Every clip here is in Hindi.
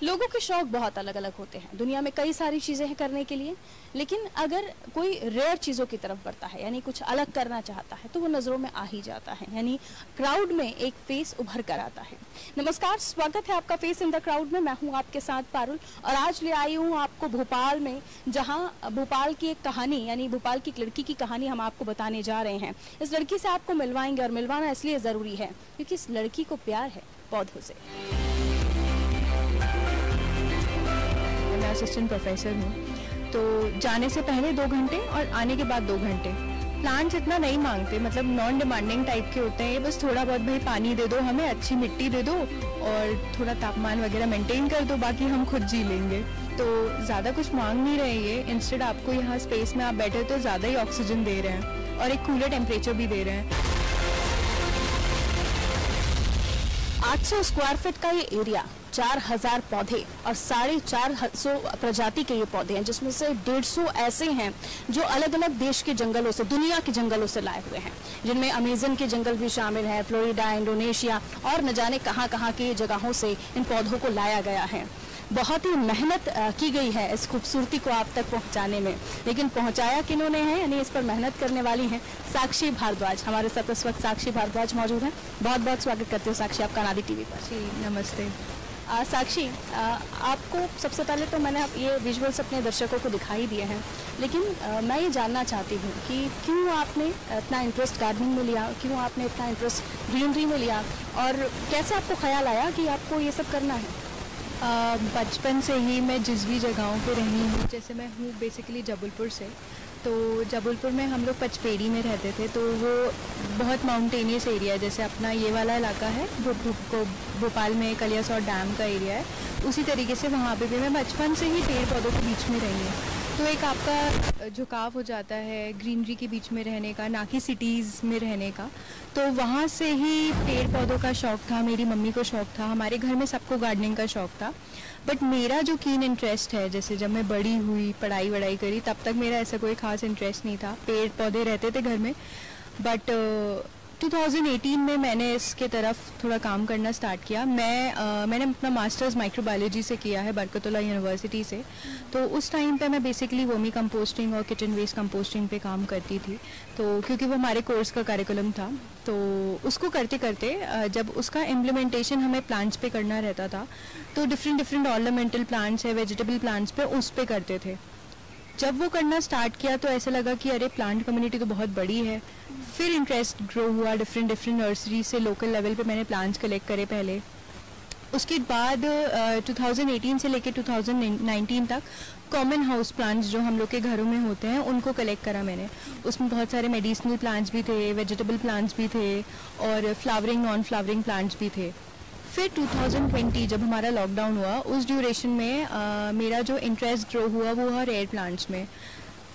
लोगों के शौक बहुत अलग अलग होते हैं। दुनिया में कई सारी चीज़ें हैं करने के लिए, लेकिन अगर कोई रेयर चीज़ों की तरफ बढ़ता है, यानी कुछ अलग करना चाहता है, तो वो नज़रों में आ ही जाता है, यानी क्राउड में एक फेस उभर कर आता है। नमस्कार, स्वागत है आपका फेस इन द क्राउड में। मैं हूँ आपके साथ पारुल, और आज ले आई हूँ आपको भोपाल में, जहाँ भोपाल की एक कहानी, यानी भोपाल की एक लड़की की कहानी हम आपको बताने जा रहे हैं। इस लड़की से आपको मिलवाएंगे, और मिलवाना इसलिए ज़रूरी है क्योंकि इस लड़की को प्यार है पौधों से। मैं असिस्टेंट प्रोफेसर हूँ, तो जाने से पहले 2 घंटे और आने के बाद 2 घंटे। प्लांट्स इतना नहीं मांगते, मतलब नॉन डिमांडिंग टाइप के होते हैं। ये बस थोड़ा बहुत भाई पानी दे दो हमें, अच्छी मिट्टी दे दो और थोड़ा तापमान वगैरह मेंटेन कर दो, बाकी हम खुद जी लेंगे। तो ज़्यादा कुछ मांग नहीं रहे ये। इंस्टेड आपको यहाँ स्पेस में आप बैठे तो ज़्यादा ही ऑक्सीजन दे रहे हैं और एक कूलर टेम्परेचर भी दे रहे हैं। 800 स्क्वायर फीट का ये एरिया, 4000 पौधे और 450 प्रजाति के ये पौधे हैं, जिसमें से 150 ऐसे हैं जो अलग अलग देश के जंगलों से, दुनिया के जंगलों से लाए हुए हैं, जिनमें अमेज़न के जंगल भी शामिल है, फ्लोरिडा, इंडोनेशिया और न जाने कहां की जगहों से इन पौधों को लाया गया है। बहुत ही मेहनत की गई है इस खूबसूरती को आप तक पहुंचाने में, लेकिन पहुंचाया किन्होंने है, यानी इस पर मेहनत करने वाली हैं साक्षी भारद्वाज। हमारे साथ इस वक्त साक्षी भारद्वाज मौजूद हैं। बहुत बहुत स्वागत करती हूँ साक्षी आपका नादी टीवी पर। जी नमस्ते। साक्षी, आपको सबसे पहले तो मैंने ये विजुअल्स अपने दर्शकों को दिखाई दिए हैं, लेकिन मैं ये जानना चाहती हूँ कि क्यों आपने इतना इंटरेस्ट गार्डनिंग में लिया, क्यों आपने इतना इंटरेस्ट ग्रीनरी में लिया, और कैसे आपको ख्याल आया कि आपको ये सब करना है? बचपन से ही मैं जिस भी जगहों पे रही हूँ, जैसे मैं हूँ बेसिकली जबलपुर से, तो जबलपुर में हम लोग पचपेड़ी में रहते थे, तो वो बहुत माउंटेनियस एरिया है। जैसे अपना ये वाला इलाका है भोपाल में कलियासौर डैम का एरिया है, उसी तरीके से वहाँ पे भी मैं बचपन से ही पेड़ पौधों के बीच में रही हूँ। तो एक आपका झुकाव हो जाता है ग्रीनरी के बीच में रहने का, ना कि सिटीज़ में रहने का। तो वहाँ से ही पेड़ पौधों का शौक़ था, मेरी मम्मी को शौक़ था, हमारे घर में सबको गार्डनिंग का शौक़ था। बट मेरा जो कीन इंटरेस्ट है, जैसे जब मैं बड़ी हुई, पढ़ाई वढ़ाई करी, तब तक मेरा ऐसा कोई ख़ास इंटरेस्ट नहीं था। पेड़ पौधे रहते थे घर में, बट 2018 में मैंने इसके तरफ थोड़ा काम करना स्टार्ट किया। मैंने अपना मास्टर्स माइक्रोबायोलॉजी से किया है बरकतुल्लाह यूनिवर्सिटी से। तो उस टाइम पे मैं बेसिकली वर्मी कंपोस्टिंग और किचन वेस्ट कंपोस्टिंग पे काम करती थी, तो क्योंकि वो हमारे कोर्स का करिकुलम था। तो उसको करते करते जब उसका इम्प्लीमेंटेशन हमें प्लांट्स पे करना रहता था, तो डिफरेंट ऑर्नामेंटल प्लांट्स है, वेजिटेबल प्लांट्स पे उस पे करते थे। जब वो करना स्टार्ट किया तो ऐसा लगा कि अरे प्लांट कम्युनिटी तो बहुत बड़ी है। फिर इंटरेस्ट ग्रो हुआ, डिफरेंट नर्सरी से लोकल लेवल पे मैंने प्लांट्स कलेक्ट करे पहले। उसके बाद 2018 से लेकर 2019 तक कॉमन हाउस प्लांट्स जो हम लोग के घरों में होते हैं उनको कलेक्ट करा मैंने। उसमें बहुत सारे मेडिसिनल प्लांट्स भी थे, वेजिटेबल प्लांट्स भी थे और फ्लावरिंग नॉन फ्लावरिंग प्लांट्स भी थे। फिर 2020 जब हमारा लॉकडाउन हुआ, उस ड्यूरेशन में मेरा जो इंटरेस्ट ग्रो हुआ वो हुआ रेयर प्लांट्स में।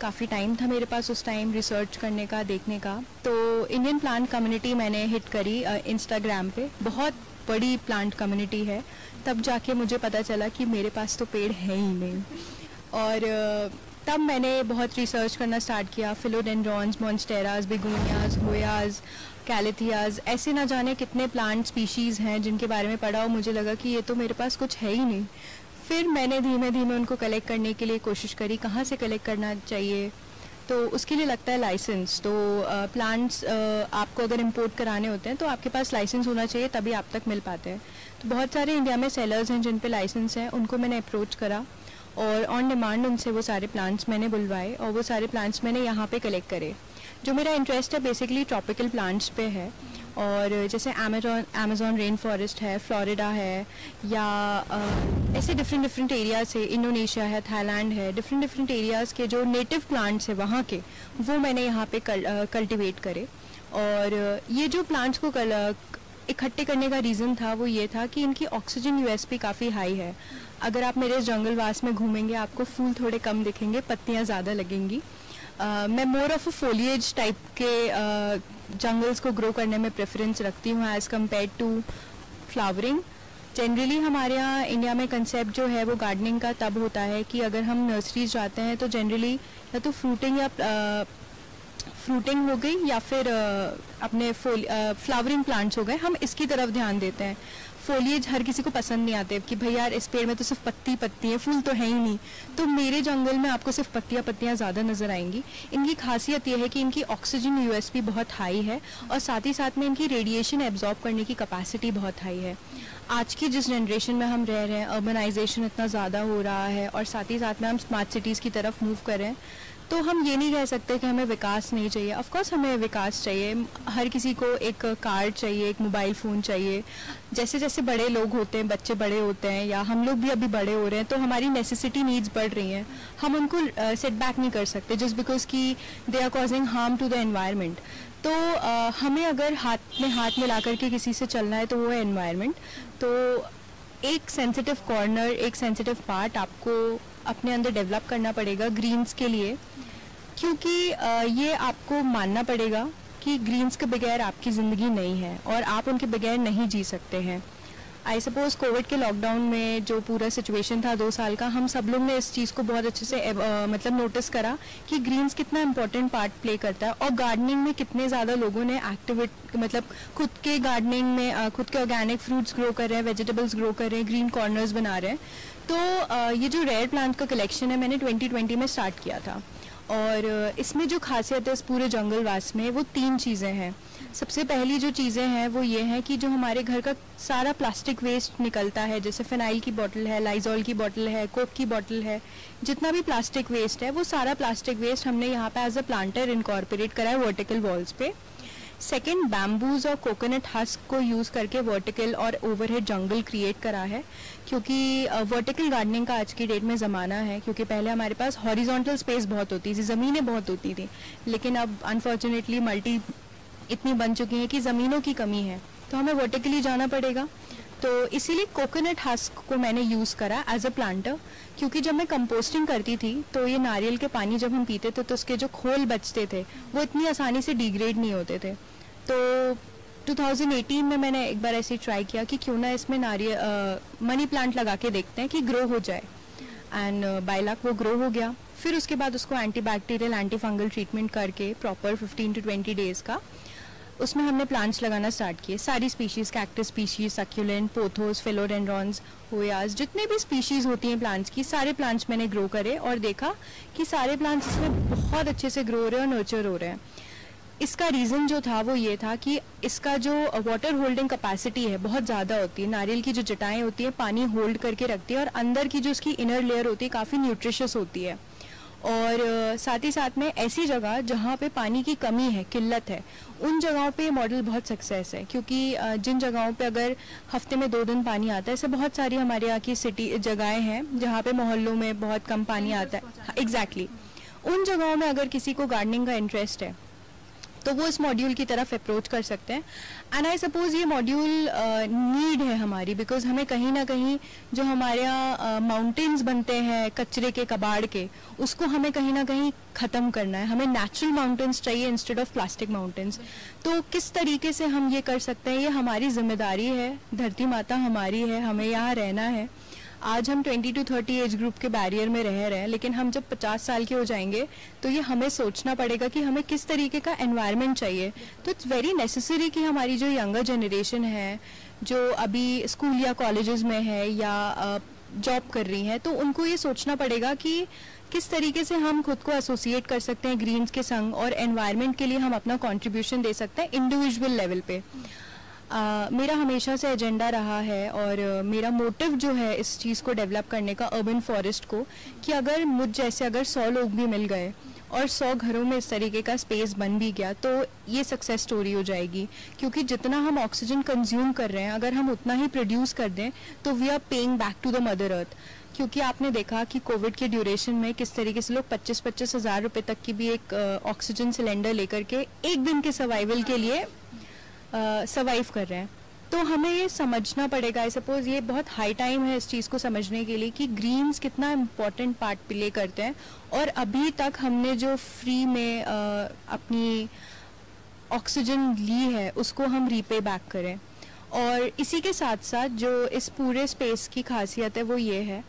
काफ़ी टाइम था मेरे पास उस टाइम रिसर्च करने का, देखने का। तो इंडियन प्लांट कम्युनिटी मैंने हिट करी इंस्टाग्राम पे, बहुत बड़ी प्लांट कम्युनिटी है। तब जाके मुझे पता चला कि मेरे पास तो पेड़ है ही नहीं, और तब मैंने बहुत रिसर्च करना स्टार्ट किया। फिलोडेंड्रॉन्स, मॉन्स्टेरास, बिगोनियाज, होयाज, कैलेथियाज, ऐसे ना जाने कितने प्लांट स्पीशीज़ हैं जिनके बारे में पढ़ा, और मुझे लगा कि ये तो मेरे पास कुछ है ही नहीं। फिर मैंने धीमे धीमे उनको कलेक्ट करने के लिए कोशिश करी, कहाँ से कलेक्ट करना चाहिए। तो उसके लिए लगता है लाइसेंस। तो प्लांट्स आपको अगर इंपोर्ट कराने होते हैं तो आपके पास लाइसेंस होना चाहिए, तभी आप तक मिल पाते हैं। तो बहुत सारे इंडिया में सेलर्स हैं जिन पे लाइसेंस है, उनको मैंने अप्रोच करा और ऑन डिमांड उनसे वो सारे प्लांट्स मैंने बुलवाए, और वो सारे प्लांट्स मैंने यहाँ पे कलेक्ट करे। जो मेरा इंटरेस्ट है बेसिकली ट्रॉपिकल प्लांट्स पे है, और जैसे अमेज़न रेन फॉरेस्ट है, फ्लोरिडा है, या ऐसे डिफरेंट एरियाज है, इंडोनेशिया है, थाईलैंड है, डिफरेंट एरियाज़ के जो नेटिव प्लांट्स है वहाँ के, वो मैंने यहाँ पे कल्टिवेट करे। और ये जो प्लांट्स को इकट्ठे करने का रीज़न था वो ये था कि इनकी ऑक्सीजन यूएसपी काफ़ी हाई है। अगर आप मेरे जंगलवास में घूमेंगे आपको फूल थोड़े कम दिखेंगे, पत्तियाँ ज़्यादा लगेंगी। मैं more of a foliage type के जंगल्स को ग्रो करने में प्रेफरेंस रखती हूँ as compared to flowering. Generally हमारे यहाँ इंडिया में कंसेप्ट जो है वो गार्डनिंग का तब होता है कि अगर हम नर्सरीज जाते हैं तो जनरली या तो फ्रूटिंग या फ्रूटिंग हो गई या फिर अपने फ्लावरिंग प्लांट्स हो गए, हम इसकी तरफ ध्यान देते हैं। फोलिएज हर किसी को पसंद नहीं आते कि भाई यार इस पेड़ में तो सिर्फ पत्ती पत्ती है, फूल तो है ही नहीं। तो मेरे जंगल में आपको सिर्फ पत्तियां पत्तियां ज़्यादा नज़र आएंगी। इनकी खासियत यह है कि इनकी ऑक्सीजन यूएसपी बहुत हाई है और साथ ही साथ में इनकी रेडिएशन एब्जॉर्ब करने की कैपेसिटी बहुत हाई है। आज की जिस जनरेशन में हम रह रहे हैं, अर्बनाइजेशन इतना ज़्यादा हो रहा है और साथ ही साथ में हम स्मार्ट सिटीज़ की तरफ मूव कर रहे हैं, तो हम ये नहीं कह सकते कि हमें विकास नहीं चाहिए। ऑफ कोर्स हमें विकास चाहिए, हर किसी को एक कार चाहिए, एक मोबाइल फ़ोन चाहिए। जैसे जैसे बड़े लोग होते हैं, बच्चे बड़े होते हैं या हम लोग भी अभी बड़े हो रहे हैं, तो हमारी नेसेसिटी नीड्स बढ़ रही हैं। हम उनको सेट बैक नहीं कर सकते जस्ट बिकॉज कि they are causing harm to the environment. तो हमें अगर हाथ में हाथ मिला करके किसी से चलना है तो वो है एनवायरनमेंट। तो एक सेंसिटिव कॉर्नर, एक सेंसिटिव पार्ट आपको अपने अंदर डेवलप करना पड़ेगा ग्रीन्स के लिए, क्योंकि ये आपको मानना पड़ेगा कि ग्रीन्स के बगैर आपकी ज़िंदगी नहीं है और आप उनके बगैर नहीं जी सकते हैं। आई सपोज कोविड के लॉकडाउन में जो पूरा सिचुएशन था 2 साल का, हम सब लोग ने इस चीज़ को बहुत अच्छे से मतलब नोटिस करा कि ग्रीन्स कितना इम्पोर्टेंट पार्ट प्ले करता है और गार्डनिंग में कितने ज़्यादा लोगों ने मतलब खुद के गार्डनिंग में खुद के ऑर्गेनिक फ्रूट्स ग्रो कर रहे हैं, वेजिटेबल्स ग्रो कर रहे हैं, ग्रीन कॉर्नर्स बना रहे हैं। तो ये जो रेयर प्लांट का कलेक्शन है मैंने 2020 में स्टार्ट किया था और इसमें जो खासियत है इस पूरे जंगलवास में वो 3 चीज़ें हैं। सबसे पहली जो चीज़ें हैं वो ये हैं कि जो हमारे घर का सारा प्लास्टिक वेस्ट निकलता है, जैसे फिनाइल की बोतल है, लाइजॉल की बोतल है, कोक की बोतल है, जितना भी प्लास्टिक वेस्ट है वो सारा प्लास्टिक वेस्ट हमने यहाँ पे एज अ प्लांटर इनकॉर्पोरेट करा है वर्टिकल वॉल्स पे। सेकेंड, बैम्बूज और कोकोनट हस्क को यूज़ करके वर्टिकल और ओवरहेड जंगल क्रिएट करा है, क्योंकि वर्टिकल गार्डनिंग का आज की डेट में ज़माना है। क्योंकि पहले हमारे पास हॉरिजॉन्टल स्पेस बहुत होती थी, ज़मीनें बहुत होती थी, लेकिन अब अनफॉर्चुनेटली मल्टी इतनी बन चुकी हैं कि ज़मीनों की कमी है, तो हमें वर्टिकली जाना पड़ेगा। तो इसीलिए कोकोनट हस्क को मैंने यूज़ करा एज अ प्लांटर, क्योंकि जब मैं कंपोस्टिंग करती थी तो ये नारियल के पानी जब हम पीते थे तो उसके जो खोल बचते थे वो इतनी आसानी से डिग्रेड नहीं होते थे। तो 2018 में मैंने एक बार ऐसे ट्राई किया कि क्यों ना इसमें मनी प्लांट लगा के देखते हैं कि ग्रो हो जाए, एंड बाय लक वो ग्रो हो गया। फिर उसके बाद उसको एंटीबैक्टीरियल एंटी फंगल ट्रीटमेंट करके प्रॉपर 15 to 20 डेज़ का उसमें हमने प्लांट्स लगाना स्टार्ट किए। सारी species, cactus species, succulent, pothos, philodendrons, hoyas, जितने भी स्पीशीज़ होती हैं प्लांट्स की, सारे प्लांट्स मैंने ग्रो करे और देखा कि सारे प्लांट्स इसमें बहुत अच्छे से ग्रो हो रहे हैं और नर्चर हो रहे हैं। इसका रीज़न जो था वो ये था कि इसका जो वाटर होल्डिंग कैपेसिटी है बहुत ज़्यादा होती है। नारियल की जो जटाएँ होती हैं पानी होल्ड करके रखती है और अंदर की जो उसकी इनर लेयर होती है काफ़ी न्यूट्रिशियस होती है। और साथ ही साथ में ऐसी जगह जहाँ पे पानी की कमी है, किल्लत है, उन जगहों पे मॉडल बहुत सक्सेस है। क्योंकि जिन जगहों पे अगर हफ्ते में 2 दिन पानी आता है, ऐसे बहुत सारी हमारे यहाँ की सिटी जगहें हैं जहाँ पे मोहल्लों में बहुत कम पानी आता है। एग्जैक्टली उन जगहों में अगर किसी को गार्डनिंग का इंटरेस्ट है तो वो इस मॉड्यूल की तरफ अप्रोच कर सकते हैं। एंड आई सपोज ये मॉड्यूल नीड है हमारी, बिकॉज हमें कहीं ना कहीं जो हमारे यहाँ माउंटेन्स बनते हैं कचरे के, कबाड़ के, उसको हमें कहीं ना कहीं ख़त्म करना है। हमें नेचुरल माउंटेन्स चाहिए इंस्टेड ऑफ प्लास्टिक माउंटेन्स। तो किस तरीके से हम ये कर सकते हैं, ये हमारी जिम्मेदारी है। धरती माता हमारी है, हमें यहाँ रहना है। आज हम 20 to 30 एज ग्रुप के बैरियर में रह रहे हैं, लेकिन हम जब 50 साल के हो जाएंगे तो ये हमें सोचना पड़ेगा कि हमें किस तरीके का एनवायरनमेंट चाहिए। तो इट्स वेरी नेसेसरी कि हमारी जो यंगर जनरेशन है, जो अभी स्कूल या कॉलेजेस में है या जॉब कर रही हैं, तो उनको ये सोचना पड़ेगा कि किस तरीके से हम खुद को एसोसिएट कर सकते हैं ग्रीन्स के संग और एनवायरनमेंट के लिए हम अपना कॉन्ट्रीब्यूशन दे सकते हैं इंडिविजुअल लेवल पे। मेरा हमेशा से एजेंडा रहा है और मेरा मोटिव जो है इस चीज़ को डेवलप करने का, अर्बन फॉरेस्ट को, कि अगर मुझ जैसे अगर 100 लोग भी मिल गए और 100 घरों में इस तरीके का स्पेस बन भी गया तो ये सक्सेस स्टोरी हो जाएगी। क्योंकि जितना हम ऑक्सीजन कंज्यूम कर रहे हैं, अगर हम उतना ही प्रोड्यूस कर दें तो we are paying back to the mother earth. क्योंकि आपने देखा कि कोविड के ड्यूरेशन में किस तरीके से लोग 25-25 हज़ार रुपये तक की भी एक ऑक्सीजन सिलेंडर लेकर के एक दिन के सर्वाइवल के लिए सर्वाइव कर रहे हैं। तो हमें ये समझना पड़ेगा, आई सपोज ये बहुत हाई टाइम है इस चीज़ को समझने के लिए कि ग्रीन्स कितना इम्पोर्टेंट पार्ट प्ले करते हैं। और अभी तक हमने जो फ्री में अपनी ऑक्सीजन ली है उसको हम रीपे बैक करें। और इसी के साथ साथ जो इस पूरे स्पेस की खासियत है वो ये है,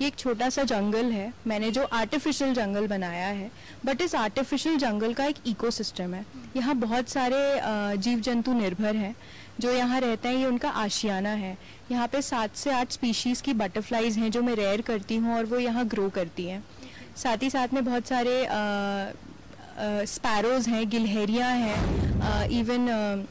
ये एक छोटा सा जंगल है, मैंने जो आर्टिफिशियल जंगल बनाया है, बट इस आर्टिफिशियल जंगल का एक इकोसिस्टम है। यहाँ बहुत सारे जीव जंतु निर्भर हैं जो यहाँ रहते हैं, ये उनका आशियाना है। यहाँ पे 7 से 8 स्पीशीज़ की बटरफ्लाइज हैं जो मैं रेयर करती हूँ और वो यहाँ ग्रो करती हैं। साथ ही साथ में बहुत सारे स्पैरोज़ हैं, गिलहरियाँ हैं, इवन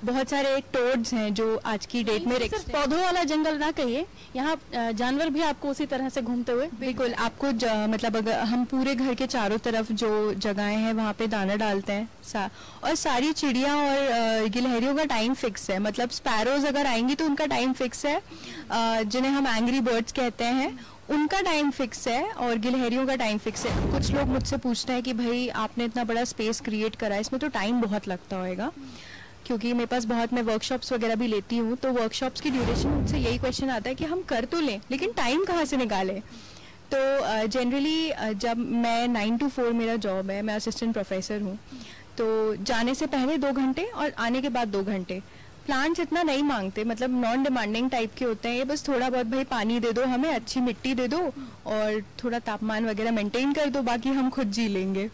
बहुत सारे टोड्स हैं जो आज की डेट में सिर्फ पौधों वाला जंगल ना कहिए, यहाँ जानवर भी आपको उसी तरह से घूमते हुए बिल्कुल आपको मतलब अगर हम पूरे घर के चारों तरफ जो जगहें हैं वहाँ पे दाना डालते हैं और सारी चिड़िया और गिलहरियों का टाइम फिक्स है। मतलब स्पैरोज अगर आएंगी तो उनका टाइम फिक्स है, जिन्हें हम एंग्री बर्ड्स कहते हैं उनका टाइम फिक्स है, और गिलहरियों का टाइम फिक्स है। कुछ लोग मुझसे पूछते हैं कि भाई आपने इतना बड़ा स्पेस क्रिएट करा है, इसमें तो टाइम बहुत लगता होगा, क्योंकि मेरे पास बहुत, मैं वर्कशॉप्स वगैरह भी लेती हूँ, तो वर्कशॉप्स की ड्यूरेशन मुझसे यही क्वेश्चन आता है कि हम कर तो लें लेकिन टाइम कहाँ से निकालें। तो जनरली जब मैं 9 to 4 मेरा जॉब है, मैं असिस्टेंट प्रोफेसर हूँ, तो जाने से पहले 2 घंटे और आने के बाद 2 घंटे। प्लांट्स इतना नहीं मांगते, मतलब नॉन डिमांडिंग टाइप के होते हैं, ये बस थोड़ा बहुत भाई पानी दे दो हमें, अच्छी मिट्टी दे दो और थोड़ा तापमान वगैरह मेंटेन कर दो, बाकी हम खुद जी लेंगे,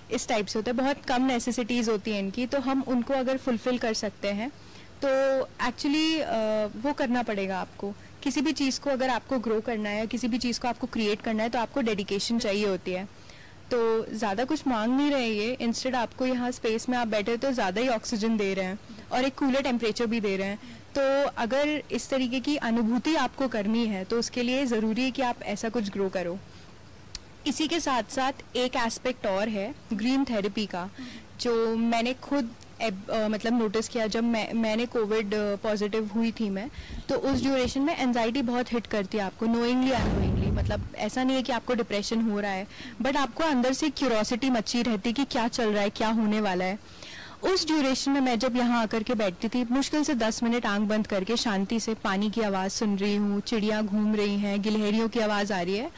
इस टाइप से होता है। बहुत कम नेसेसिटीज़ होती हैं इनकी, तो हम उनको अगर फुलफिल कर सकते हैं तो एक्चुअली वो करना पड़ेगा आपको। किसी भी चीज़ को अगर आपको ग्रो करना है, किसी भी चीज़ को आपको क्रिएट करना है, तो आपको डेडिकेशन चाहिए होती है। तो ज़्यादा कुछ मांग नहीं रहे ये, इंस्टेड आपको यहाँ स्पेस में आप बैठे तो ज़्यादा ही ऑक्सीजन दे रहे हैं और एक कूलर टेम्परेचर भी दे रहे हैं। तो अगर इस तरीके की अनुभूति आपको करनी है तो उसके लिए ज़रूरी है कि आप ऐसा कुछ ग्रो करो। इसी के साथ साथ एक एस्पेक्ट और है ग्रीन थेरेपी का, जो मैंने खुद मतलब नोटिस किया जब मैंने कोविड पॉजिटिव हुई थी मैं, तो उस ड्यूरेशन में एंजाइटी बहुत हिट करती है आपको, नोइंगली अननोइंगली। मतलब ऐसा नहीं है कि आपको डिप्रेशन हो रहा है, बट आपको अंदर से क्यूरोसिटी मची रहती है कि क्या चल रहा है, क्या होने वाला है। उस ड्यूरेशन में मैं जब यहाँ आकर के बैठती थी, मुश्किल से 10 मिनट आंख बंद करके शांति से पानी की आवाज़ सुन रही हूँ, चिड़िया घूम रही हैं, गिलहरियों की आवाज़ आ रही है,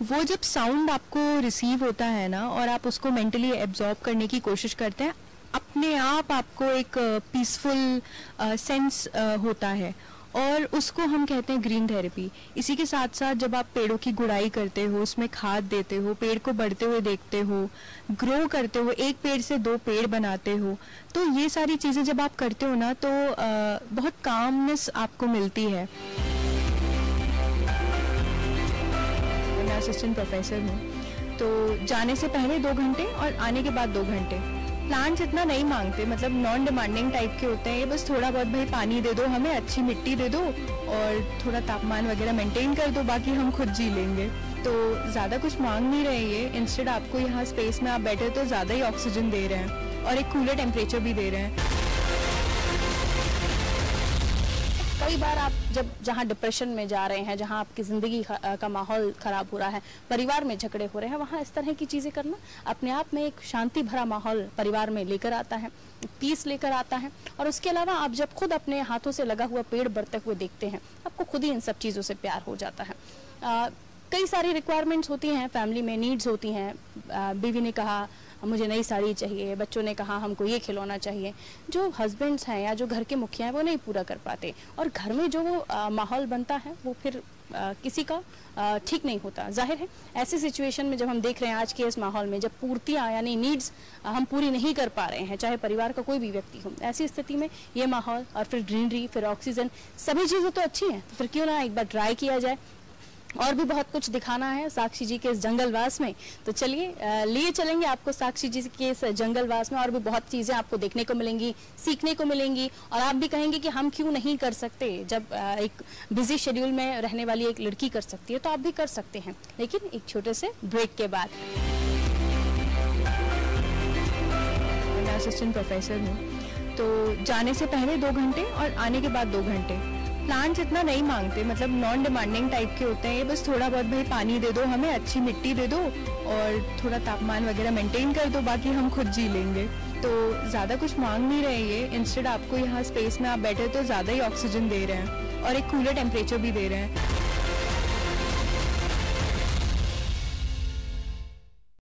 वो जब साउंड आपको रिसीव होता है ना और आप उसको मेंटली एब्जॉर्ब करने की कोशिश करते हैं, अपने आप आपको एक पीसफुल सेंस होता है, और उसको हम कहते हैं ग्रीन थेरेपी। इसी के साथ साथ जब आप पेड़ों की गुड़ाई करते हो, उसमें खाद देते हो, पेड़ को बढ़ते हुए देखते हो, ग्रो करते हो, एक पेड़ से 2 पेड़ बनाते हो, तो ये सारी चीज़ें जब आप करते हो ना तो बहुत कामनेस आपको मिलती है। मैं असिस्टेंट प्रोफेसर हूँ, तो जाने से पहले 2 घंटे और आने के बाद 2 घंटे। प्लांट्स इतना नहीं मांगते, मतलब नॉन डिमांडिंग टाइप के होते हैं, ये बस थोड़ा बहुत भाई पानी दे दो हमें, अच्छी मिट्टी दे दो और थोड़ा तापमान वगैरह मेंटेन कर दो, बाकी हम खुद जी लेंगे। तो ज़्यादा कुछ मांग नहीं रहे ये, इंस्टेड आपको यहाँ स्पेस में आप बैठे तो ज़्यादा ही ऑक्सीजन दे रहे हैं और एक कूलर टेम्परेचर भी दे रहे हैं। कई बार आप जहाँ डिप्रेशन में जा रहे हैं, जहाँ आपकी ज़िंदगी का माहौल ख़राब हो रहा है, परिवार में झगड़े हो रहे हैं, वहाँ इस तरह की चीज़ें करना अपने आप में एक शांति भरा माहौल परिवार में लेकर आता है, पीस लेकर आता है। और उसके अलावा आप जब खुद अपने हाथों से लगा हुआ पेड़ बढ़ते हुए देखते हैं, आपको खुद ही इन सब चीज़ों से प्यार हो जाता है। कई सारी रिक्वायरमेंट्स होती हैं, फैमिली में नीड्स होती हैं। बीवी ने कहा मुझे नई साड़ी चाहिए, बच्चों ने कहा हमको ये खिलौना चाहिए। जो हस्बैंड्स हैं या जो घर के मुखिया हैं वो नहीं पूरा कर पाते, और घर में जो माहौल बनता है वो फिर किसी का ठीक नहीं होता। जाहिर है ऐसी सिचुएशन में जब हम देख रहे हैं आज के इस माहौल में, जब पूर्तियाँ यानी नीड्स हम पूरी नहीं कर पा रहे हैं, चाहे परिवार का कोई भी व्यक्ति हो, ऐसी स्थिति में ये माहौल और फिर ग्रीनरी, फिर ऑक्सीजन, सभी चीज़ें तो अच्छी हैं, फिर क्यों ना एक बार ट्राई किया जाए। और भी बहुत कुछ दिखाना है साक्षी जी के इस जंगलवास में, तो चलिए लिए चलेंगे आपको साक्षी जी के इस जंगलवास में। और भी बहुत चीज़ें आपको देखने को मिलेंगी, सीखने को मिलेंगी, और आप भी कहेंगे कि हम क्यों नहीं कर सकते। जब एक बिजी शेड्यूल में रहने वाली एक लड़की कर सकती है तो आप भी कर सकते हैं, लेकिन एक छोटे से ब्रेक के बाद। मैं असिस्टेंट प्रोफेसर हूँ, तो जाने से पहले 2 घंटे और आने के बाद 2 घंटे। प्लांट्स इतना नहीं मांगते, मतलब नॉन डिमांडिंग टाइप के होते हैं, ये बस थोड़ा बहुत भाई पानी दे दो हमें, अच्छी मिट्टी दे दो और थोड़ा तापमान वगैरह मेंटेन कर दो, बाकी हम खुद जी लेंगे। तो ज़्यादा कुछ मांग नहीं रहे ये, इंस्टेड आपको यहाँ स्पेस में आप बैठे तो ज़्यादा ही ऑक्सीजन दे रहे हैं और एक कूलर टेम्परेचर भी दे रहे हैं।